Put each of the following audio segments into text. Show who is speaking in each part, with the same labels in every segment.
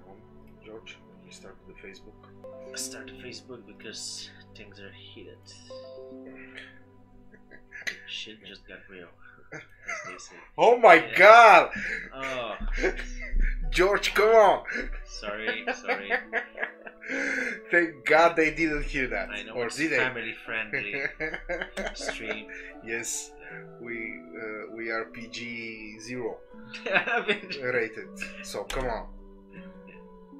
Speaker 1: on, George? We start the Facebook.
Speaker 2: Start Facebook because things are heated. Shit just got real, as they say.
Speaker 1: Oh my God!
Speaker 2: Oh,
Speaker 1: George, come on!
Speaker 2: sorry.
Speaker 1: Thank God they didn't hear that.
Speaker 2: I know
Speaker 1: or
Speaker 2: it's
Speaker 1: did they?
Speaker 2: family-friendly stream.
Speaker 1: Yes, we are PG-0
Speaker 2: I
Speaker 1: rated. So come on.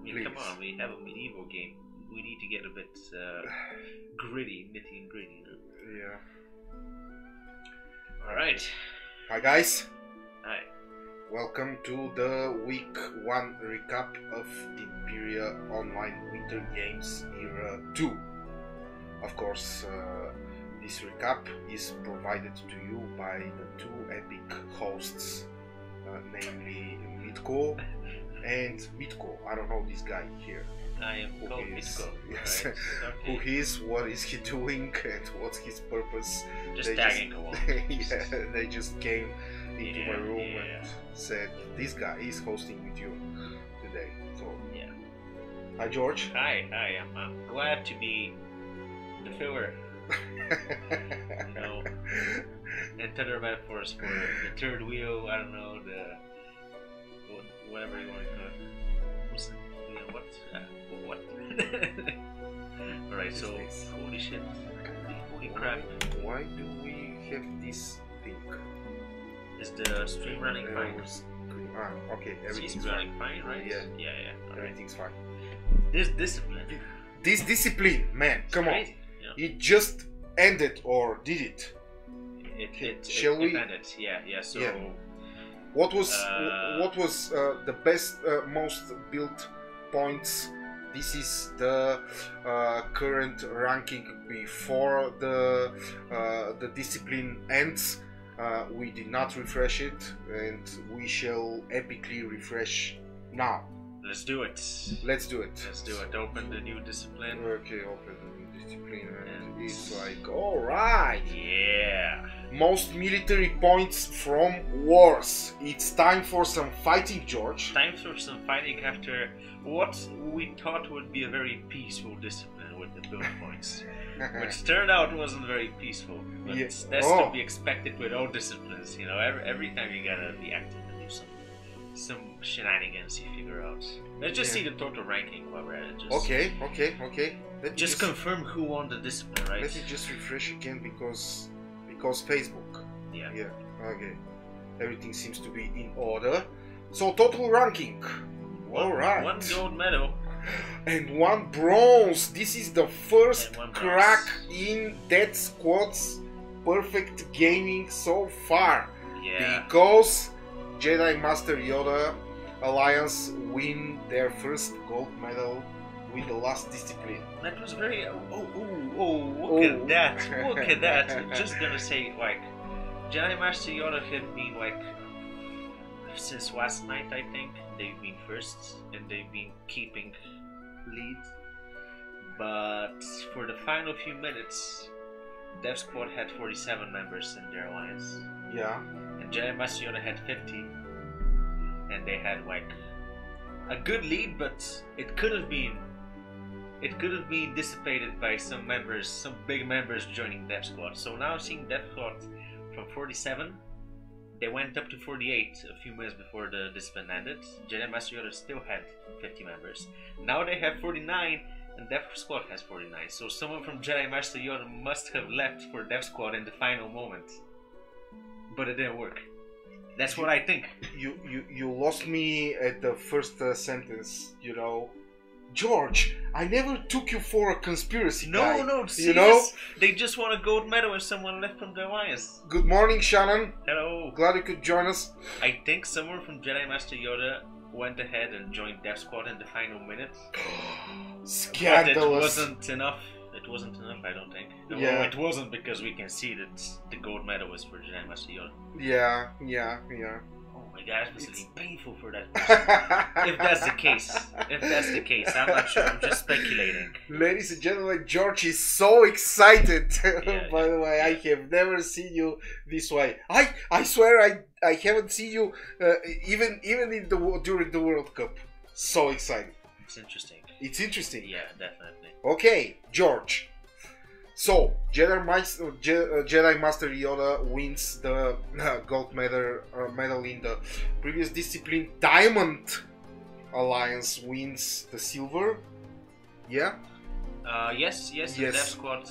Speaker 2: mean, come on, we have a medieval game. We need to get a bit gritty, nitty and gritty. You know?
Speaker 1: Yeah.
Speaker 2: All right.
Speaker 1: Hi guys.
Speaker 2: Hi.
Speaker 1: Welcome to the week 1 recap of Imperia Online Winter Games Era 2. Of course, this recap is provided to you by the two epic hosts, namely Mitko and Mitko. I don't know this guy here.
Speaker 2: I am called Mitko.
Speaker 1: Yes.
Speaker 2: Right?
Speaker 1: Who
Speaker 2: Okay.
Speaker 1: he is, what is he doing, and what's his purpose.
Speaker 2: Just
Speaker 1: They
Speaker 2: tagging along.
Speaker 1: Yeah, they just came into my room
Speaker 2: Yeah.
Speaker 1: and said, this guy is hosting with you today. So,
Speaker 2: Yeah.
Speaker 1: hi George.
Speaker 2: Hi. I'm glad to be the filler. You know, and other metaphors for the third wheel. I don't know, whatever you want to call it. What's the, you know, what? All right. So holy shit, holy crap.
Speaker 1: Why do we have this thing?
Speaker 2: Is the stream running fine?
Speaker 1: Okay, everything's
Speaker 2: Stream's
Speaker 1: fine.
Speaker 2: running fine, right?
Speaker 1: Yeah.
Speaker 2: Yeah. All right.
Speaker 1: Everything's fine.
Speaker 2: This discipline.
Speaker 1: This discipline, man,
Speaker 2: It's
Speaker 1: come on.
Speaker 2: crazy, you know?
Speaker 1: It just ended, or did it? Shall we?
Speaker 2: It ended. Yeah. So.
Speaker 1: Yeah. What was
Speaker 2: Uh,
Speaker 1: the best, most built points? This is the current ranking before the discipline ends. We did not refresh it, and we shall epically refresh now.
Speaker 2: Let's do it.
Speaker 1: Let's do it.
Speaker 2: Let's do it. Open the new discipline.
Speaker 1: Okay, open the new discipline, and
Speaker 2: And-
Speaker 1: it's like, all right.
Speaker 2: Yeah.
Speaker 1: Most military points from wars. It's time for some fighting, George.
Speaker 2: Time for some fighting after what we thought would be a very peaceful discipline with the build points. Which turned out wasn't very peaceful. But
Speaker 1: Yeah.
Speaker 2: that's
Speaker 1: Oh.
Speaker 2: to be expected with all disciplines. You know, every time you gotta be active and do some shenanigans you figure out. Let's just
Speaker 1: Yeah.
Speaker 2: see the total ranking while we're at it. Just,
Speaker 1: Okay. Let me
Speaker 2: Just confirm who won the discipline, right?
Speaker 1: Let me just refresh again because Facebook.
Speaker 2: Yeah.
Speaker 1: Yeah. Okay. Everything seems to be in order. So total ranking. All right.
Speaker 2: One gold medal.
Speaker 1: And 1 bronze. This is the first
Speaker 2: And 1 bronze.
Speaker 1: crack in Death Squad's perfect gaming so far.
Speaker 2: Yeah.
Speaker 1: Because Jedi Master Yoda Alliance win their first gold medal with the last discipline.
Speaker 2: That was very. Look at that! Look at that! I'm just gonna say, like, Jedi Master Yoda have been like since last night. I think they've been first and they've been keeping lead. But for the final few minutes, Dev Squad had 47 members in their alliance,
Speaker 1: Yeah.
Speaker 2: and Jedi Master Yoda had 50, and they had like a good lead, but it could have been dissipated by some members, some big members joining Dev Squad. So now seeing Dev Squad from 47, they went up to 48 a few minutes before the discipline ended. Jedi Master Yoda still had 50 members. Now they have 49, and Dev Squad has 49. So someone from Jedi Master Yoda must have left for Dev Squad in the final moment. But it didn't work. That's what I think.
Speaker 1: You lost me at the first sentence, you know. George, I never took you for a conspiracy guy.
Speaker 2: No,
Speaker 1: you know?
Speaker 2: They just want a gold medal if someone left from the alliance.
Speaker 1: Good morning, Shannon.
Speaker 2: Hello.
Speaker 1: Glad you could join us.
Speaker 2: I think someone from Jedi Master Yoda went ahead and joined Dev Squad in the final minute. But
Speaker 1: Scandalous.
Speaker 2: it wasn't enough. It wasn't enough, I don't think.
Speaker 1: Yeah.
Speaker 2: Well, it wasn't, because we can see that the gold medal was for Jedi Master Yoda.
Speaker 1: Yeah.
Speaker 2: Oh my god, it must have been painful for that person. If that's the case, I'm not sure. I'm just speculating.
Speaker 1: Ladies and gentlemen, George is so excited.
Speaker 2: Yeah,
Speaker 1: By the way, I have never seen you this way. I swear I haven't seen you even in during the World Cup. So excited.
Speaker 2: It's interesting.
Speaker 1: It's interesting.
Speaker 2: Yeah, definitely.
Speaker 1: Okay, George. So, Jedi Master Yoda wins the gold medal in the previous discipline. Diamond Alliance wins the silver. Yeah?
Speaker 2: Yes. The Death Squad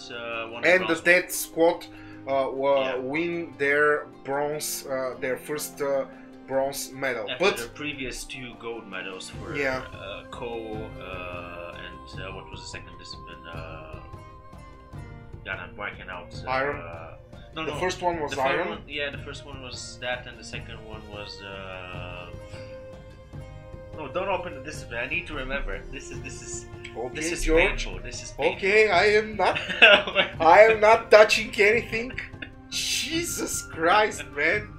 Speaker 2: won
Speaker 1: and the
Speaker 2: bronze.
Speaker 1: Death Squad win their bronze, their first bronze medal.
Speaker 2: After
Speaker 1: But
Speaker 2: the previous 2 gold medals for Co and what was the second discipline? God, I'm blanking out.
Speaker 1: Iron.
Speaker 2: No,
Speaker 1: the first one was
Speaker 2: the
Speaker 1: Iron.
Speaker 2: One, yeah, the first one was that, and the second one was. No, don't open the discipline. I need to remember. This is
Speaker 1: Okay, George.
Speaker 2: painful. This is painful.
Speaker 1: Okay, I am not touching anything. Jesus Christ, man.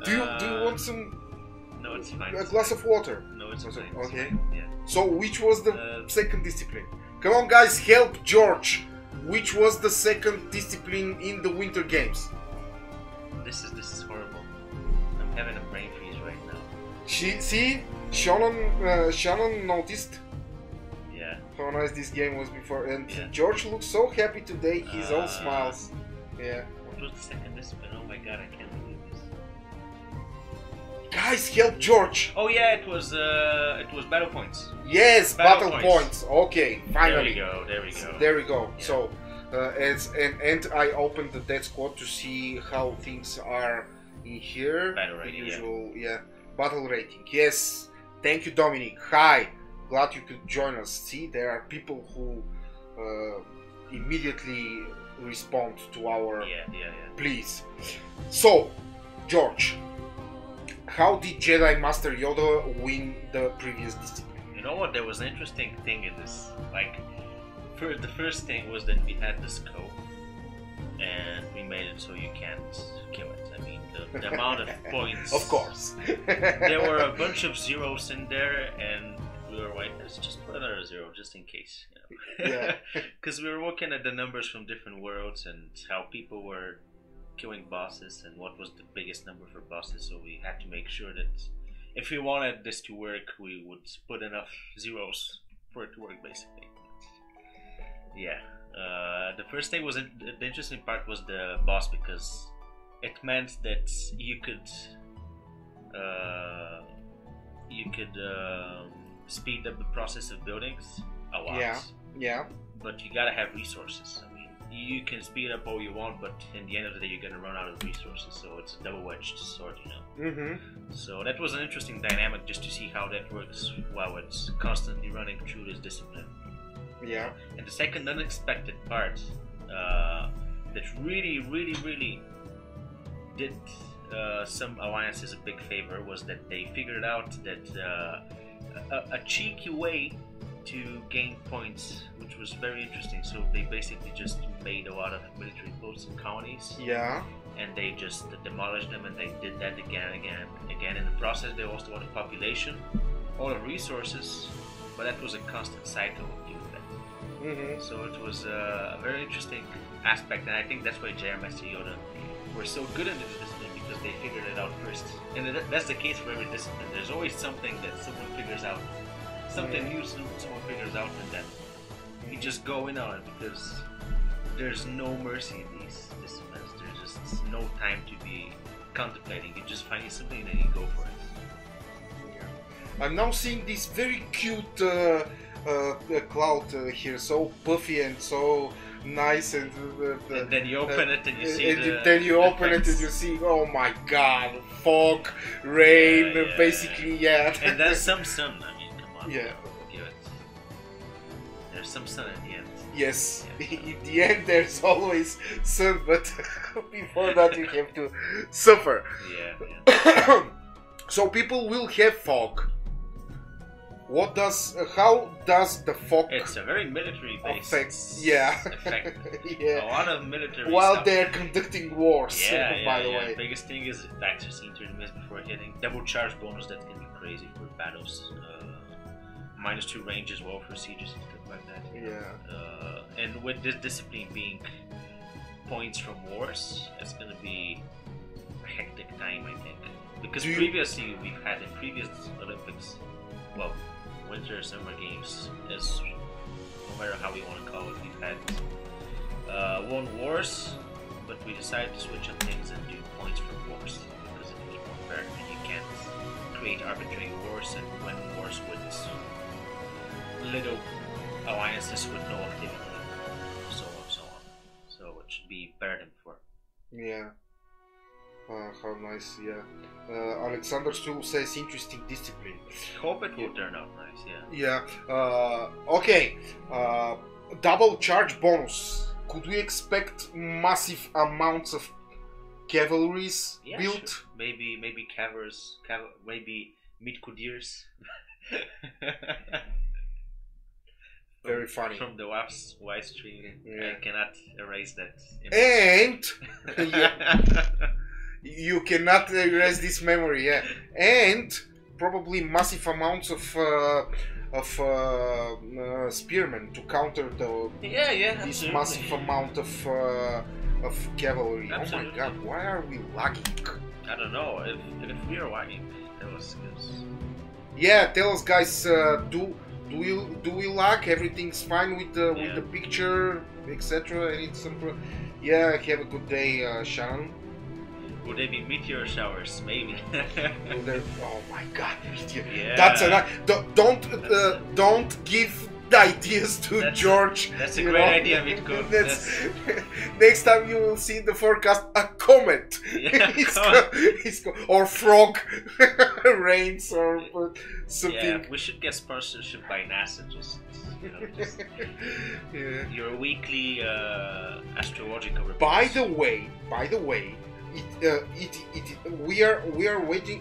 Speaker 1: Do you want some?
Speaker 2: No, it's fine.
Speaker 1: A glass of water.
Speaker 2: No, it's fine.
Speaker 1: Okay.
Speaker 2: Yeah.
Speaker 1: So, which was the second discipline? Come on, guys, help George. Which was the second discipline in the Winter Games?
Speaker 2: This is horrible. I'm having a brain freeze right now.
Speaker 1: Shannon noticed
Speaker 2: Yeah.
Speaker 1: how nice this game was before, and
Speaker 2: Yeah.
Speaker 1: George looks so happy today. He's all smiles. Yeah.
Speaker 2: What was the second discipline? Oh my god, I can't believe this.
Speaker 1: Guys, help George.
Speaker 2: Oh yeah, it was battle points.
Speaker 1: Yes,
Speaker 2: Battle
Speaker 1: battle points. Okay, finally.
Speaker 2: There we go.
Speaker 1: There we go.
Speaker 2: Yeah.
Speaker 1: So, and I opened the Death Squad to see how things are in here.
Speaker 2: Battle
Speaker 1: The
Speaker 2: rating,
Speaker 1: usual, battle rating. Yes. Thank you, Dominic. Hi. Glad you could join us. See, there are people who immediately respond to our please. So, George, how did Jedi Master Yoda win the previous discipline?
Speaker 2: You know what? There was an interesting thing in this. Like, the first thing was that we had the scope, and we made it so you can't kill it. I mean, the amount of points.
Speaker 1: Of course.
Speaker 2: There were a bunch of zeros in there, and we were like, let's just put another 0 just in case. You know?
Speaker 1: Yeah.
Speaker 2: Because we were looking at the numbers from different worlds and how people were killing bosses and what was the biggest number for bosses. So we had to make sure that if we wanted this to work, we would put enough zeros for it to work, basically. Yeah. The first thing was the interesting part was the boss, because it meant that you could speed up the process of buildings a lot.
Speaker 1: Yeah.
Speaker 2: But you gotta have resources. I mean, you can speed up all you want, but in the end of the day, you're gonna run out of resources. So it's a double-edged sword, you know.
Speaker 1: Mm-hmm.
Speaker 2: So that was an interesting dynamic, just to see how that works while it's constantly running through this discipline.
Speaker 1: Yeah.
Speaker 2: And the second unexpected part that really did some alliances a big favor was that they figured out that a cheeky way to gain points, which was very interesting. So they basically just made a lot of military posts and colonies.
Speaker 1: Yeah.
Speaker 2: And they just demolished them, and they did that again. In the process, they lost a lot of population, a lot of resources, but that was a constant cycle of doing that.
Speaker 1: Mm-hmm.
Speaker 2: So it was a very interesting aspect, and I think that's why Jedi Master Yoda were so good in this discipline, because they figured it out first. And that's the case for every discipline. There's always something that someone figures out, something new someone figures out, and then you just go in on it, because there's no mercy in these disciplines. There's just no time to be contemplating. You just find something and then you go for it.
Speaker 1: Yeah. I'm now seeing this very cute cloud here, so puffy and so nice, and
Speaker 2: then you open it and you see
Speaker 1: then you open it and you see, oh my god, fog, rain, basically, yeah.
Speaker 2: And there's some sun. I mean, come on.
Speaker 1: Yeah.
Speaker 2: There's some sun at the end.
Speaker 1: Yes,
Speaker 2: Yeah.
Speaker 1: in the end there's always sun, but before that you have to suffer.
Speaker 2: Yeah.
Speaker 1: So people will have fog. How does the fog?
Speaker 2: It's a very military-based
Speaker 1: effect.
Speaker 2: A lot of military
Speaker 1: while
Speaker 2: stuff.
Speaker 1: they're conducting wars. By the way,
Speaker 2: biggest thing is access into enemies before hitting. Double charge bonus, that can be crazy for battles. -2 range as well for sieges and stuff like that. And with this discipline being points from wars, it's gonna be a hectic time, I think. Because previously we've had in previous Olympics, well, winter, summer games, as no matter how we want to call it, we've had won wars, but we decided to switch up things and do points for wars because it was more fair. And you can't create arbitrary wars and win wars with little alliances with no activity, so on, so on. So it should be better than before.
Speaker 1: Yeah. How nice, yeah. Alexander Stu says interesting discipline.
Speaker 2: Hope it will turn out nice, yeah.
Speaker 1: Yeah. Okay. Double charge bonus. Could we expect massive amounts of cavalries
Speaker 2: Yeah,
Speaker 1: built?
Speaker 2: sure. Maybe cavers, maybe midcouriers.
Speaker 1: Very funny.
Speaker 2: From the WAF stream,
Speaker 1: Yeah.
Speaker 2: I cannot erase that.
Speaker 1: And yeah, you cannot erase this memory, yeah. And probably massive amounts of spearmen to counter
Speaker 2: yeah,
Speaker 1: this
Speaker 2: absolutely.
Speaker 1: massive amount of cavalry.
Speaker 2: Absolutely.
Speaker 1: Oh my god, why are we lagging?
Speaker 2: I don't know if we are lagging. That was
Speaker 1: Yeah, tell us, guys. Do we lag? Everything's fine with the picture, etc. And it's some yeah. Have a good day, Shannon.
Speaker 2: Would they be meteor showers? Maybe.
Speaker 1: Oh my god, meteor.
Speaker 2: Yeah.
Speaker 1: That's a don't give the ideas to George.
Speaker 2: That's a
Speaker 1: you
Speaker 2: great
Speaker 1: know?
Speaker 2: idea, Mitko.
Speaker 1: Next time you will see in the forecast a comet.
Speaker 2: Yeah,
Speaker 1: Or frog rains or something.
Speaker 2: Yeah, we should get sponsorship by NASA. Just
Speaker 1: Yeah.
Speaker 2: your weekly astrological report.
Speaker 1: By the way, we are waiting.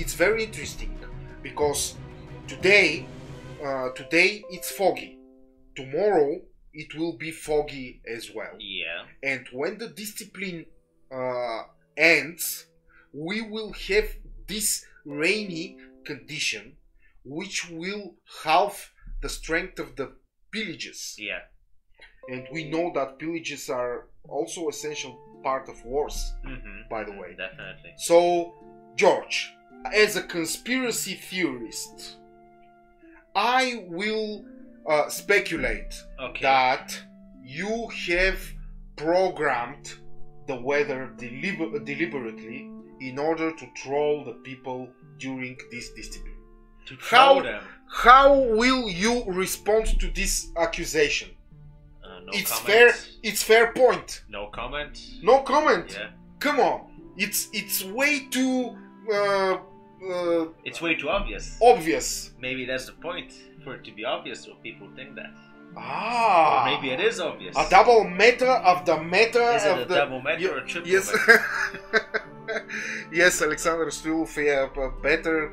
Speaker 1: It's very interesting because today it's foggy. Tomorrow it will be foggy as well.
Speaker 2: Yeah.
Speaker 1: And when the discipline ends, we will have this rainy condition, which will halve the strength of the pillages.
Speaker 2: Yeah.
Speaker 1: And we know that pillages are also essential part of wars, by the way.
Speaker 2: Definitely.
Speaker 1: So, George, as a conspiracy theorist, I will speculate that you have programmed the weather deliberately in order to troll the people during this discipline.
Speaker 2: To troll them?
Speaker 1: How will you respond to this accusation?
Speaker 2: No
Speaker 1: it's
Speaker 2: comment.
Speaker 1: It's fair point.
Speaker 2: No comment.
Speaker 1: No comment.
Speaker 2: Yeah.
Speaker 1: Come on. It's way too
Speaker 2: it's way too obvious.
Speaker 1: Obvious.
Speaker 2: Maybe that's the point, for it to be obvious, so people think that.
Speaker 1: Ah.
Speaker 2: Or maybe it is obvious.
Speaker 1: A double meta of the meta
Speaker 2: is
Speaker 1: of
Speaker 2: it a
Speaker 1: the
Speaker 2: double meta or a triple
Speaker 1: yes.
Speaker 2: meta?
Speaker 1: Yes, Alexander Stulf, yeah, better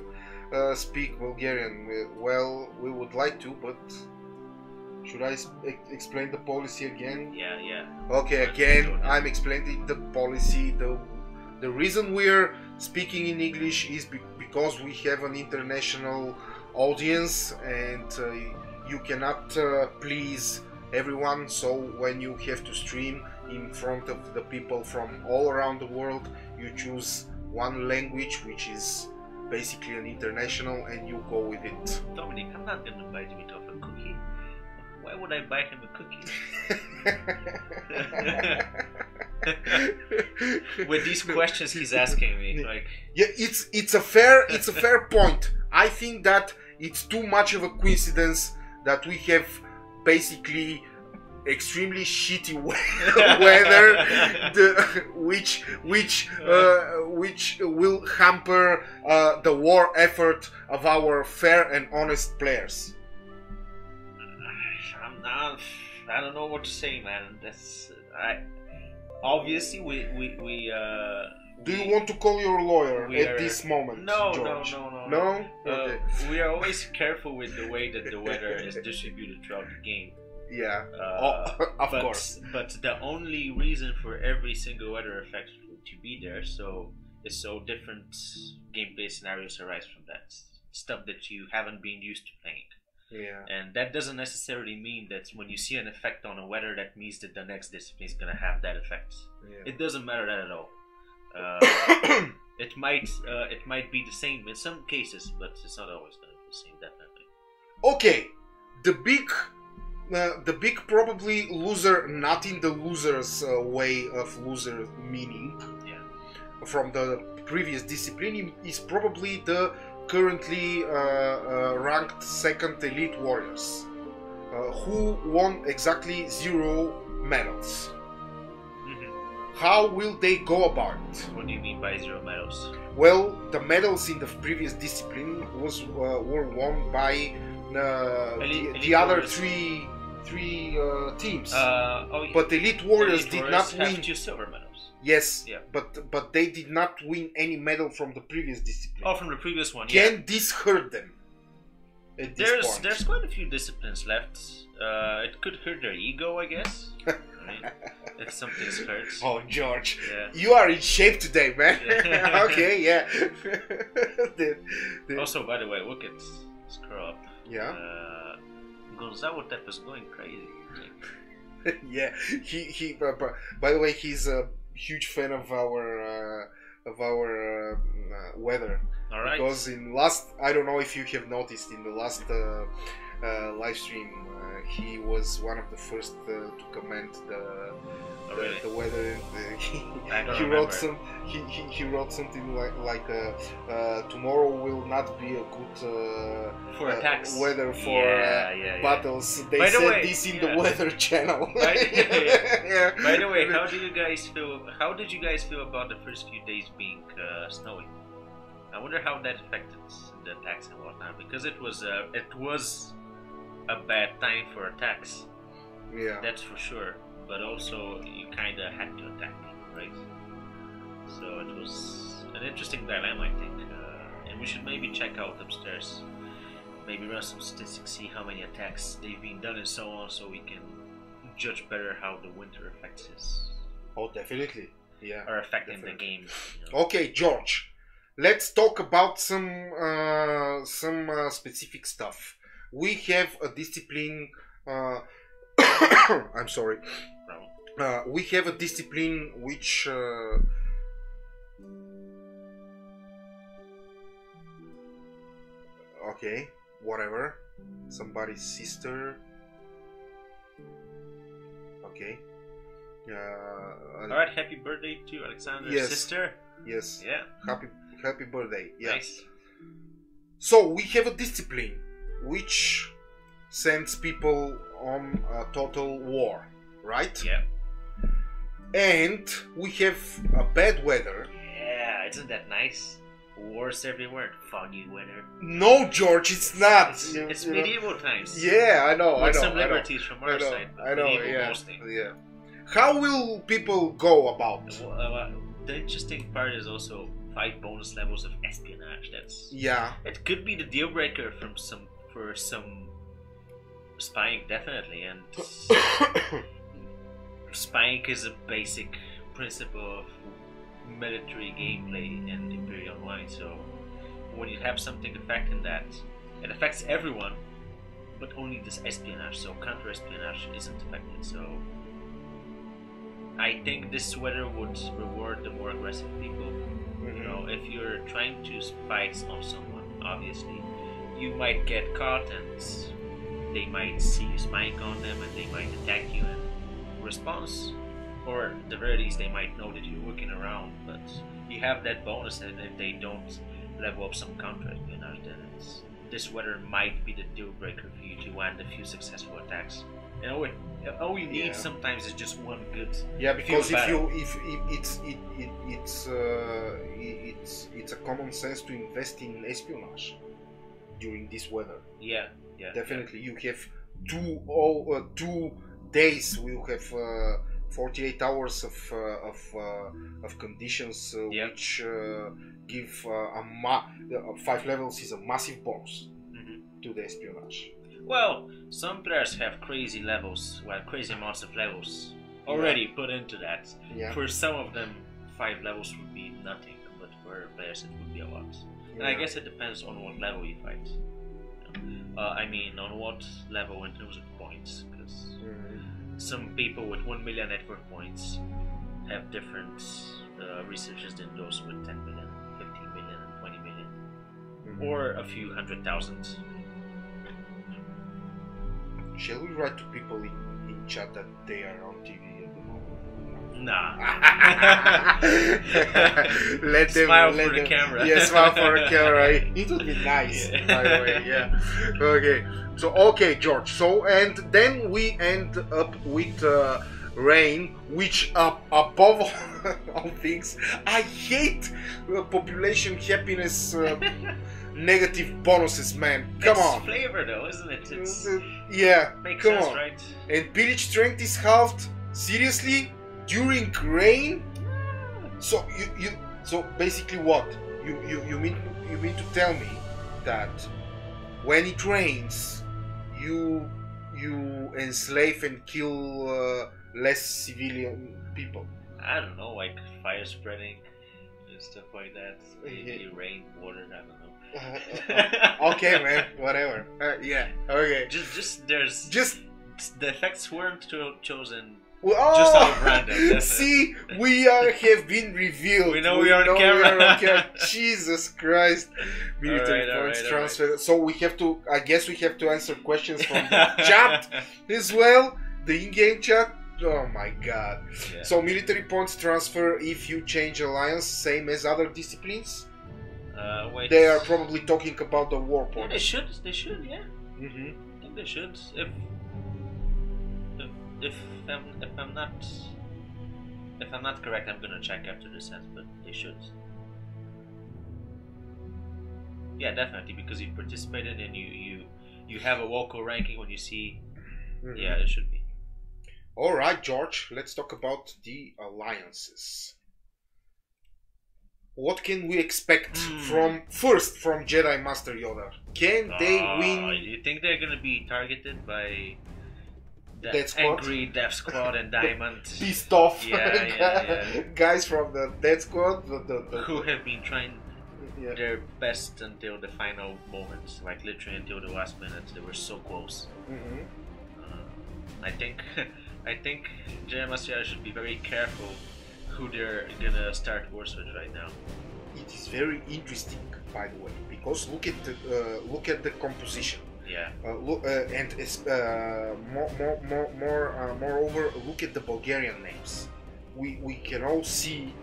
Speaker 1: speak Bulgarian. Well, we would like to, but should I explain the policy again?
Speaker 2: Yeah.
Speaker 1: Okay, again, I'm explaining the policy. The reason we're speaking in English is because we have an international audience, and you cannot please everyone. So when you have to stream in front of the people from all around the world, you choose one language, which is basically an international, and you go with it.
Speaker 2: Dominic, I'm not gonna buy Dimitrov a cookie. Why would I buy him a cookie? With these questions he's asking me, like
Speaker 1: yeah, it's a fair point. I think that it's too much of a coincidence that we have basically extremely shitty weather, which will hamper the war effort of our fair and honest players.
Speaker 2: I don't know what to say, man. Obviously we
Speaker 1: Do you want to call your lawyer at this moment,
Speaker 2: No,
Speaker 1: George?
Speaker 2: No?
Speaker 1: Okay.
Speaker 2: We are always careful with the way that the weather is distributed throughout the game.
Speaker 1: Yeah, of course.
Speaker 2: But the only reason for every single weather effect to be there so different gameplay scenarios arise from that. Stuff that you haven't been used to playing.
Speaker 1: Yeah.
Speaker 2: And that doesn't necessarily mean that when you see an effect on a weather, that means that the next discipline is going to have that effect.
Speaker 1: Yeah.
Speaker 2: It doesn't matter that at all. It might be the same in some cases, but it's not always going to be the same, definitely.
Speaker 1: Okay, the big probably loser, not in the loser's way of loser meaning,
Speaker 2: Yeah.
Speaker 1: from the previous discipline, is probably the currently ranked second elite warriors, who won exactly 0 medals. How will they go about it?
Speaker 2: What do you mean by 0 medals?
Speaker 1: Well, the medals in the previous discipline were won by the other three teams. But Elite Warriors did not win.
Speaker 2: Have 2 silver medals.
Speaker 1: Yes,
Speaker 2: yeah.
Speaker 1: but they did not win any medal from the previous discipline.
Speaker 2: Oh, from the previous one.
Speaker 1: Can this hurt them? At this point?
Speaker 2: There's quite a few disciplines left. It could hurt their ego, I guess. Right? If something's hurt.
Speaker 1: Oh, George,
Speaker 2: yeah.
Speaker 1: You are in shape today, man.
Speaker 2: Yeah.
Speaker 1: Okay, yeah.
Speaker 2: Also, by the way, look at scroll up.
Speaker 1: Yeah.
Speaker 2: Gonzalo Tep is going crazy.
Speaker 1: Yeah, he. By the way, he's a huge fan of our weather.
Speaker 2: All right.
Speaker 1: Because I don't know if you have noticed, in the last live stream, he was one of the first to comment the weather. He wrote something like tomorrow will not be a good
Speaker 2: for attacks.
Speaker 1: weather for battles. They
Speaker 2: said
Speaker 1: way, this in the weather channel.
Speaker 2: By the way, how did you guys feel about the first few days being snowy? I wonder how that affected the attacks and whatnot, because it was a bad time for attacks.
Speaker 1: Yeah,
Speaker 2: that's for sure. But also, you kind of had to attack, right? So it was an interesting dilemma, I think. And we should maybe check out upstairs, maybe run some statistics, see how many attacks they've been done and so on, so we can judge better how the winter affects us.
Speaker 1: Oh, definitely. Yeah.
Speaker 2: Or affecting the game.
Speaker 1: Okay, George. Let's talk about some specific stuff. We have a discipline. I'm sorry. We have a discipline which. Okay, whatever. Somebody's sister. Okay.
Speaker 2: Alright, happy birthday to Alexander's sister.
Speaker 1: Yes.
Speaker 2: Yeah.
Speaker 1: Happy birthday. Yeah.
Speaker 2: Nice.
Speaker 1: So we have a discipline which sends people on a total war, right?
Speaker 2: Yeah.
Speaker 1: And we have a bad weather.
Speaker 2: Yeah, isn't that nice? Wars everywhere, foggy weather.
Speaker 1: No, George, it's not.
Speaker 2: It's medieval times.
Speaker 1: Yeah, I know.
Speaker 2: With some liberties from our side.
Speaker 1: I know. Yeah.
Speaker 2: Mostly.
Speaker 1: Yeah. How will people go about?
Speaker 2: The interesting part is also 5 bonus levels of espionage. It could be the deal breaker for some spying, definitely, and spying is a basic principle of military gameplay in Imperia Online. So when you have something affecting that, it affects everyone, but only this espionage. So counter espionage isn't affected. So I think this weather would reward the more aggressive people. You know, if you're trying to spy on someone, obviously, you might get caught and they might see you spying on them and they might attack you in response. Or at the very least, they might know that you're looking around, but you have that bonus, and if they don't level up some counter-espionage, then this weather might be the deal breaker for you to land a few successful attacks. You know, all you need sometimes is just one good.
Speaker 1: Yeah, because it's a common sense to invest in espionage during this weather.
Speaker 2: Yeah,
Speaker 1: definitely. You have 2 days. We'll have 48 hours of conditions which give 5 levels is a massive bonus to the espionage.
Speaker 2: Well, some players have crazy levels, crazy amounts of levels already put into that.
Speaker 1: Yeah.
Speaker 2: For some of them, 5 levels would be nothing, but for players it would be a lot. And I guess it depends on what level you fight. I mean, on what level in terms of points, because some people with 1 million network points have different researches than those with 10 million, 15 million, and 20 million, or a few 100,000.
Speaker 1: Shall we write to people in chat that they are on TV at the moment?
Speaker 2: Nah.
Speaker 1: Let them
Speaker 2: Smile
Speaker 1: let
Speaker 2: for the
Speaker 1: them,
Speaker 2: camera.
Speaker 1: Yeah, smile for the camera. It would be nice,
Speaker 2: Yeah.
Speaker 1: by the way. Yeah. Okay. So okay, George. So and then we end up with rain, which above all things, I hate population happiness. Negative bonuses, man. Come
Speaker 2: It's
Speaker 1: on.
Speaker 2: flavor though, isn't it? It's
Speaker 1: Yeah.
Speaker 2: makes
Speaker 1: Come
Speaker 2: sense,
Speaker 1: on.
Speaker 2: right?
Speaker 1: And pillage strength is halved. Seriously? During rain? So so basically what? You mean to tell me that when it rains you enslave and kill less civilian people?
Speaker 2: I don't know, like fire spreading and stuff like that. Maybe
Speaker 1: Yeah.
Speaker 2: rain, water, I don't know.
Speaker 1: Okay, man, whatever. Yeah, okay.
Speaker 2: Just there's
Speaker 1: Just
Speaker 2: the effects weren't chosen.
Speaker 1: oh,
Speaker 2: Just out of random.
Speaker 1: See, we have been revealed.
Speaker 2: We know we are on camera.
Speaker 1: We are on camera. Jesus Christ. Military
Speaker 2: Alright,
Speaker 1: points
Speaker 2: alright,
Speaker 1: transfer. So we have to. I guess we have to answer questions from the chat as well. The in-game chat. Oh my God.
Speaker 2: Yeah.
Speaker 1: So military points transfer if you change alliance, same as other disciplines.
Speaker 2: Wait.
Speaker 1: They are probably talking about the war
Speaker 2: Yeah,
Speaker 1: points.
Speaker 2: they should. They should. Yeah.
Speaker 1: Mm-hmm.
Speaker 2: I think they should. If I'm not correct, I'm gonna check after this ends, but they should. Yeah, definitely, because you participated and you have a local ranking when you see.
Speaker 1: Mm-hmm.
Speaker 2: Yeah, it should be.
Speaker 1: All right, George. Let's talk about the alliances. What can we expect from Jedi Master Yoda? Can they win?
Speaker 2: You think they're gonna be targeted by the
Speaker 1: Death Squad?
Speaker 2: angry Death Squad and Diamond,
Speaker 1: Pissed off
Speaker 2: Yeah.
Speaker 1: guys from the Death Squad?
Speaker 2: who have been trying
Speaker 1: Yeah.
Speaker 2: their best until the final moments, like literally until the last minute. They were so close.
Speaker 1: Mhm.
Speaker 2: I think Jedi Master Yoda should be very careful who they're gonna start wars with right now.
Speaker 1: It is very interesting, by the way, because look at the composition.
Speaker 2: Yeah.
Speaker 1: Moreover, look at the Bulgarian names. We can all see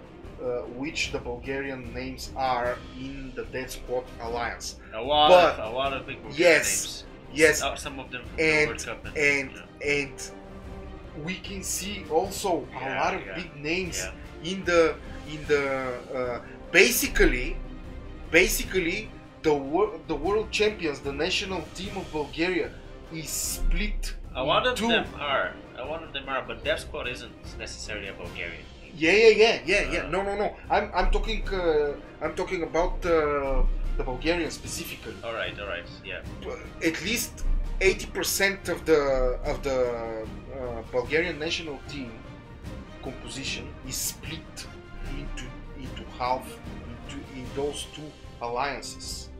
Speaker 1: which the Bulgarian names are in the Death Squad alliance.
Speaker 2: A lot of big Bulgarian names.
Speaker 1: Yes,
Speaker 2: Some of them from the World Cup
Speaker 1: and we can see also a lot of big names in the basically the world champions, the national team of Bulgaria is split.
Speaker 2: A lot of
Speaker 1: two.
Speaker 2: them are, but Death Squad isn't necessarily a Bulgarian team.
Speaker 1: Yeah. No. I'm talking about the Bulgarian specifically.
Speaker 2: All right, yeah.
Speaker 1: At least 80% of the Bulgarian national team composition is split into half in those two alliances.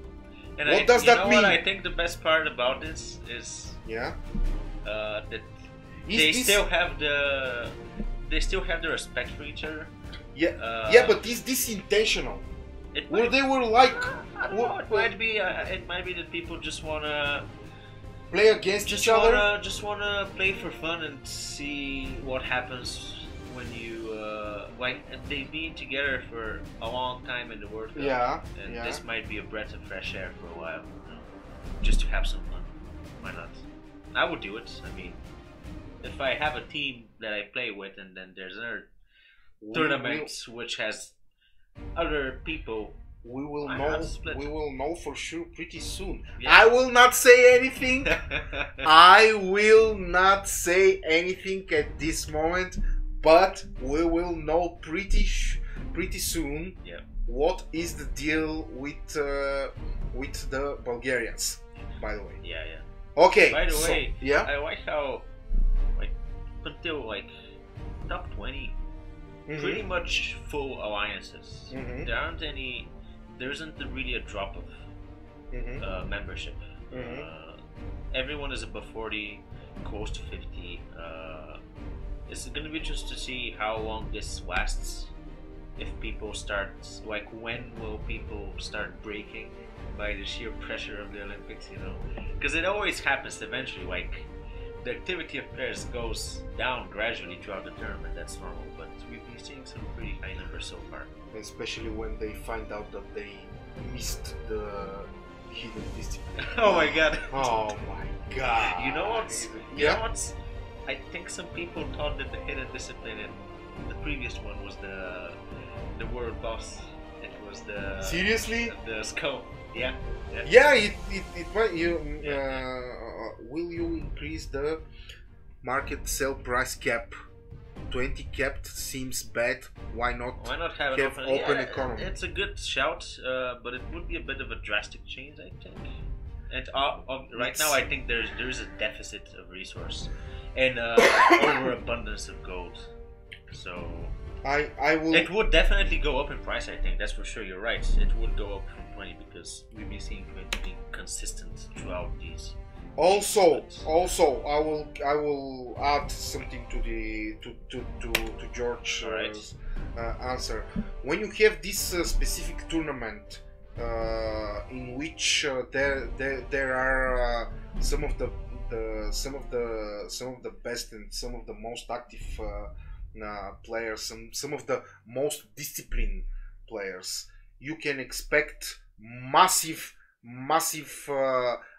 Speaker 2: And
Speaker 1: What does that mean?
Speaker 2: What I think the best part about this is that they still have the respect for each other.
Speaker 1: But is this intentional? They were like,
Speaker 2: I don't know, it might be that people just wanna
Speaker 1: play against each other.
Speaker 2: Just wanna play for fun and see what happens when you they've been together for a long time in the World Cup. This might be a breath of fresh air for a while, just to have some fun. Why not? I would do it. I mean, if I have a team that I play with, and then there's another tournament which has other people,
Speaker 1: we will know for sure pretty soon.
Speaker 2: Yeah.
Speaker 1: I will not say anything. I will not say anything at this moment, but we will know pretty soon.
Speaker 2: Yeah.
Speaker 1: What is the deal with the Bulgarians? By the way.
Speaker 2: Yeah.
Speaker 1: Okay.
Speaker 2: By the way,
Speaker 1: yeah.
Speaker 2: I like how until top 20. Pretty much full alliances. There isn't really a drop of membership. Everyone is above 40, close to 50. It's gonna be interesting to see how long this lasts. If people start, when will people start breaking by the sheer pressure of the Olympics? Because it always happens eventually. the activity of players goes down gradually throughout the tournament. That's normal, but we've been seeing some pretty high numbers so far.
Speaker 1: Especially when they find out that they missed the hidden discipline.
Speaker 2: Oh my god!
Speaker 1: Oh my god!
Speaker 2: You know what?
Speaker 1: Yeah.
Speaker 2: You know what? I think some people thought that the hidden discipline in the previous one was the world boss. It was the
Speaker 1: Seriously?
Speaker 2: the skull. Yeah.
Speaker 1: Yeah, it might. Will you increase the market sell price cap? 20 capped seems bad. Why not?
Speaker 2: Why not have an
Speaker 1: have
Speaker 2: open,
Speaker 1: open
Speaker 2: yeah,
Speaker 1: economy?
Speaker 2: It's a good shout, but it would be a bit of a drastic change, I think. And right now, I think there's a deficit of resource and overabundance of gold. So
Speaker 1: I will.
Speaker 2: it would definitely go up in price. I think that's for sure. You're right. It would go up from 20 because we've been seeing 20 being consistent throughout these.
Speaker 1: Also, I will add something to the to George's
Speaker 2: Alright.
Speaker 1: answer. When you have this specific tournament in which there are some of the best and some of the most active players, some of the most disciplined players, you can expect massive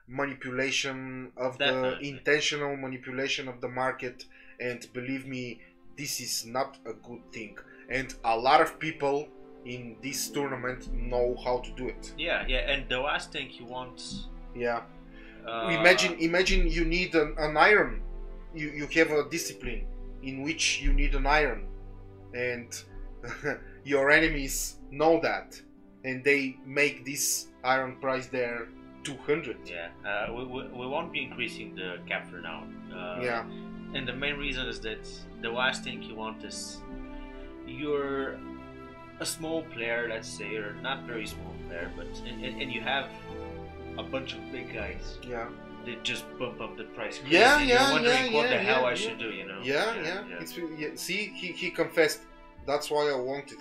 Speaker 1: manipulation of
Speaker 2: Definitely.
Speaker 1: the intentional manipulation of the market, and believe me, this is not a good thing, and a lot of people in this tournament know how to do it.
Speaker 2: Yeah, and the last thing you want.
Speaker 1: Yeah.
Speaker 2: Uh,
Speaker 1: Imagine you need an iron. You have a discipline in which you need an iron, and your enemies know that, and they make this iron price there 200.
Speaker 2: Yeah, we won't be increasing the cap for now.
Speaker 1: Yeah.
Speaker 2: And the main reason is that the last thing you want is you're a small player, let's say, or not very small player, but and you have a bunch of big guys.
Speaker 1: Yeah.
Speaker 2: They just bump up the price. Crazy.
Speaker 1: Yeah,
Speaker 2: You're
Speaker 1: yeah,
Speaker 2: wondering what the hell I
Speaker 1: yeah.
Speaker 2: should do, you know?
Speaker 1: Yeah. It's, see, he confessed. That's why I wanted,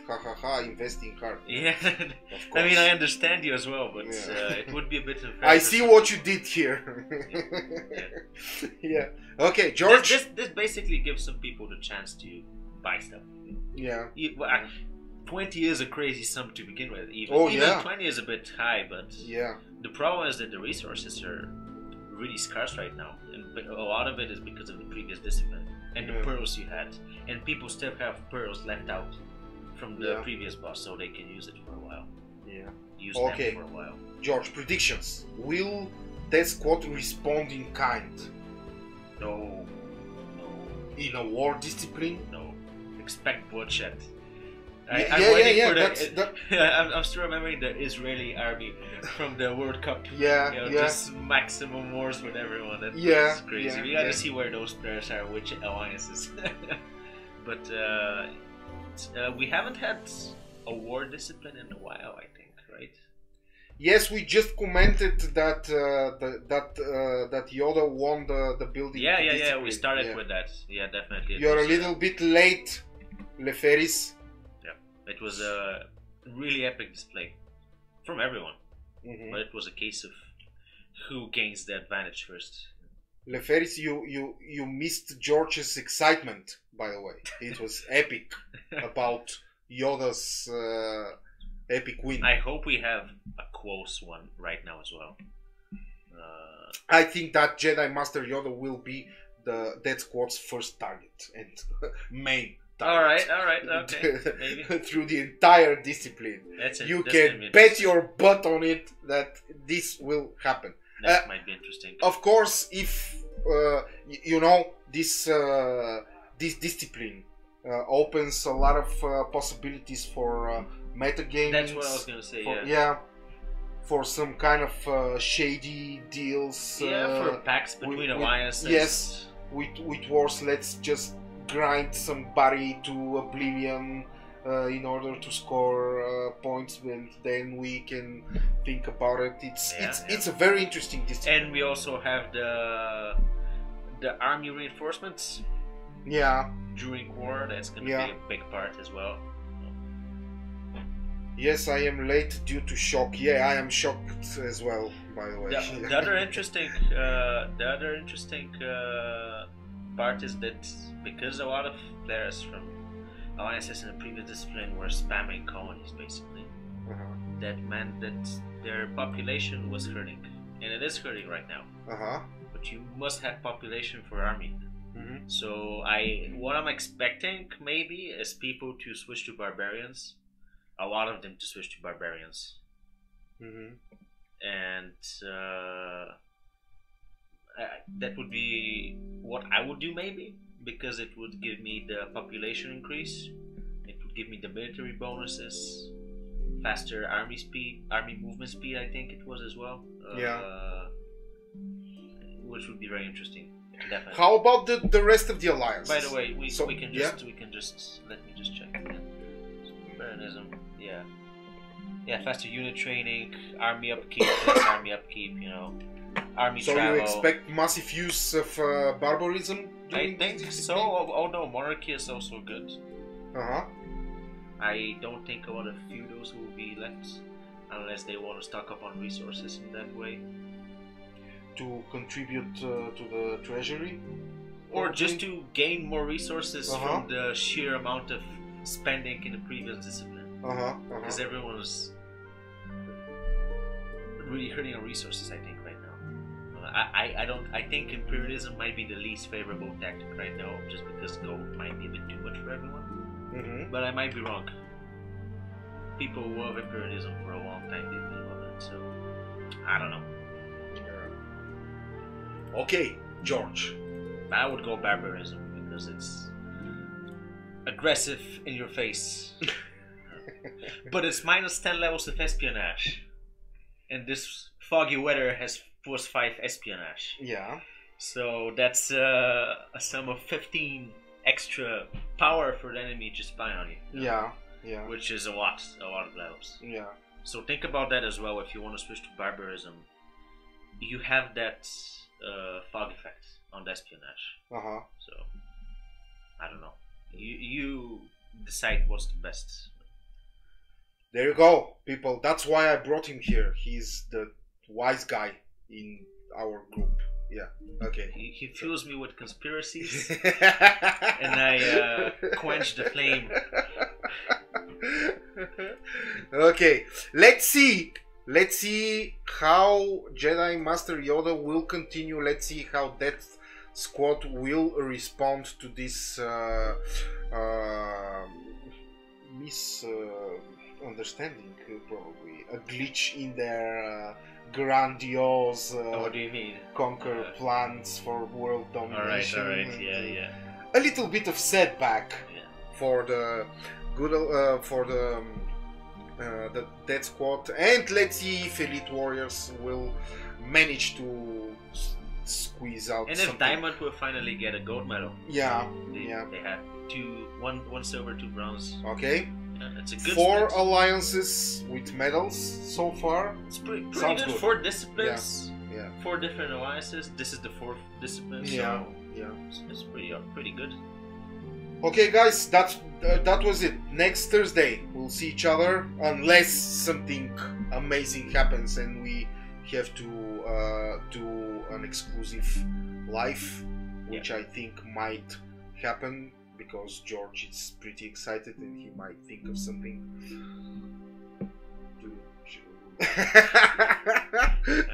Speaker 1: investing hard.
Speaker 2: Yeah.
Speaker 1: Of
Speaker 2: I
Speaker 1: course.
Speaker 2: mean, I understand you as well, but
Speaker 1: Yeah.
Speaker 2: it would be a bit unfair.
Speaker 1: I
Speaker 2: for
Speaker 1: see
Speaker 2: some-
Speaker 1: what you did here. Yeah. Okay, George.
Speaker 2: This basically gives some people the chance to buy stuff.
Speaker 1: Yeah.
Speaker 2: 20 is a crazy sum to begin with. Even,
Speaker 1: Oh,
Speaker 2: even
Speaker 1: yeah.
Speaker 2: 20 is a bit high, but
Speaker 1: Yeah.
Speaker 2: the problem is that the resources are really scarce right now, and a lot of it is because of the previous discipline and the
Speaker 1: Yeah.
Speaker 2: pearls you had, and people still have pearls left out from the
Speaker 1: Yeah.
Speaker 2: previous boss, so they can use it for a while.
Speaker 1: Yeah.
Speaker 2: Use
Speaker 1: Okay.
Speaker 2: them for a while.
Speaker 1: George, predictions. Will Death Squad respond in kind?
Speaker 2: No, no,
Speaker 1: In a war discipline?
Speaker 2: no. Expect bloodshed.
Speaker 1: Yeah,
Speaker 2: I'm
Speaker 1: yeah,
Speaker 2: waiting
Speaker 1: yeah,
Speaker 2: for the.
Speaker 1: that's- that-
Speaker 2: I'm still remembering the Israeli army from the World Cup.
Speaker 1: Yeah,
Speaker 2: You know,
Speaker 1: yeah.
Speaker 2: just maximum wars with everyone. That's
Speaker 1: Yeah,
Speaker 2: crazy.
Speaker 1: yeah,
Speaker 2: We gotta
Speaker 1: yeah.
Speaker 2: see where those players are, which alliances. But we haven't had a war discipline in a while, I think, right?
Speaker 1: Yes, we just commented that that Yoda won the building.
Speaker 2: Yeah. We
Speaker 1: discipline.
Speaker 2: started
Speaker 1: Yeah.
Speaker 2: with that. Yeah, definitely. It
Speaker 1: You're a
Speaker 2: was,
Speaker 1: little bit late, Leferis.
Speaker 2: It was a really epic display from everyone,
Speaker 1: Mhm.
Speaker 2: but it was a case of who gains the advantage first.
Speaker 1: Leferis, you missed George's excitement. By the way, it was epic about Yoda's epic win.
Speaker 2: I hope we have a close one right now as well.
Speaker 1: I think that Jedi Master Yoda will be the Death Squad's first target and main target.
Speaker 2: All right, okay, maybe.
Speaker 1: Through the entire discipline.
Speaker 2: That's
Speaker 1: You
Speaker 2: that's gonna
Speaker 1: can
Speaker 2: be
Speaker 1: bet
Speaker 2: interesting.
Speaker 1: your butt on it that this will happen.
Speaker 2: That might be interesting.
Speaker 1: Of course, if you know this discipline opens a lot of possibilities for meta games.
Speaker 2: That's what I was gonna say.
Speaker 1: For,
Speaker 2: Yeah.
Speaker 1: for some kind of shady deals.
Speaker 2: For packs between
Speaker 1: with-
Speaker 2: alliances.
Speaker 1: yes. With wars, let's just grind somebody to oblivion in order to score points, and then we can think about it. It's a very interesting discipline.
Speaker 2: And we also have the army reinforcements
Speaker 1: Yeah,
Speaker 2: during war. That's gonna
Speaker 1: Yeah.
Speaker 2: be a big part as well.
Speaker 1: Yes, I am late due to shock. Yeah, I am shocked as well, by the way.
Speaker 2: The other interesting, part is that because a lot of players from alliances in the previous discipline were spamming colonies, basically, that meant that their population was hurting, and it is hurting right now. But you must have population for army. So what I'm expecting maybe is people to switch to barbarians. A lot of them to switch to barbarians, and that would be what I would do maybe, because it would give me the population increase, it would give me the military bonuses, faster army speed, army movement speed. I think it was as well. Which would be very interesting. Definitely.
Speaker 1: How about the rest of the alliance?
Speaker 2: By the way, we can just let me just check again. Barbarianism. Yeah, faster unit training, army upkeep, less army upkeep, army
Speaker 1: so
Speaker 2: travel.
Speaker 1: So you expect massive use of barbarism?
Speaker 2: I think so, although monarchy is also good. I don't think a lot of feudals will be left, unless they want to stock up on resources in that way.
Speaker 1: To contribute to the treasury?
Speaker 2: Or just to gain more resources from the sheer amount of spending in the previous discipline. Because everyone was really hurting on resources, I think, right now. I think imperialism might be the least favorable tactic right now, just because gold might be a bit too much for everyone. But I might be wrong. People who love imperialism for a long time didn't love it, so I don't know.
Speaker 1: Okay, George.
Speaker 2: I would go barbarism because it's aggressive in your face. But it's minus 10 levels of espionage. And this foggy weather has plus 5 espionage.
Speaker 1: Yeah.
Speaker 2: So that's a sum of 15 extra power for the enemy to spy on you.
Speaker 1: Yeah.
Speaker 2: Which is a lot of levels.
Speaker 1: Yeah.
Speaker 2: So think about that as well if you want to switch to barbarism. You have that fog effect on the espionage. So I don't know. You decide what's the best.
Speaker 1: There you go, people. That's why I brought him here. He's the wise guy in our group. Yeah. Okay.
Speaker 2: He fills me with conspiracies, and I quench the flame.
Speaker 1: Okay. Let's see how Jedi Master Yoda will continue. Let's see how Death Squad will respond to this misunderstanding, probably a glitch in their grandiose
Speaker 2: what do you mean?
Speaker 1: Conquer plans for world domination.
Speaker 2: All right, yeah.
Speaker 1: A little bit of setback for the good for the Death Squad, and let's see if Elite Warriors will manage to squeeze out.
Speaker 2: And if Diamond will finally get a gold medal. They had one silver, 2 bronze.
Speaker 1: Okay.
Speaker 2: It's a good
Speaker 1: 4
Speaker 2: split.
Speaker 1: alliances with medals so far.
Speaker 2: It's pretty
Speaker 1: Sounds
Speaker 2: good.
Speaker 1: good.
Speaker 2: 4 disciplines.
Speaker 1: Yeah.
Speaker 2: 4 different alliances. This is the 4th discipline.
Speaker 1: Yeah.
Speaker 2: So it's pretty good.
Speaker 1: Okay, guys, that was it. Next Thursday we'll see each other, unless something amazing happens and we have to do an exclusive live, which I think might happen because George is pretty excited and he might think of something to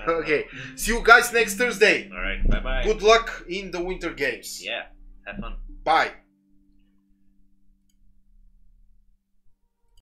Speaker 1: okay, see you guys next Thursday.
Speaker 2: Alright, bye bye.
Speaker 1: Good luck in the Winter Games.
Speaker 2: Yeah, have fun.
Speaker 1: Bye.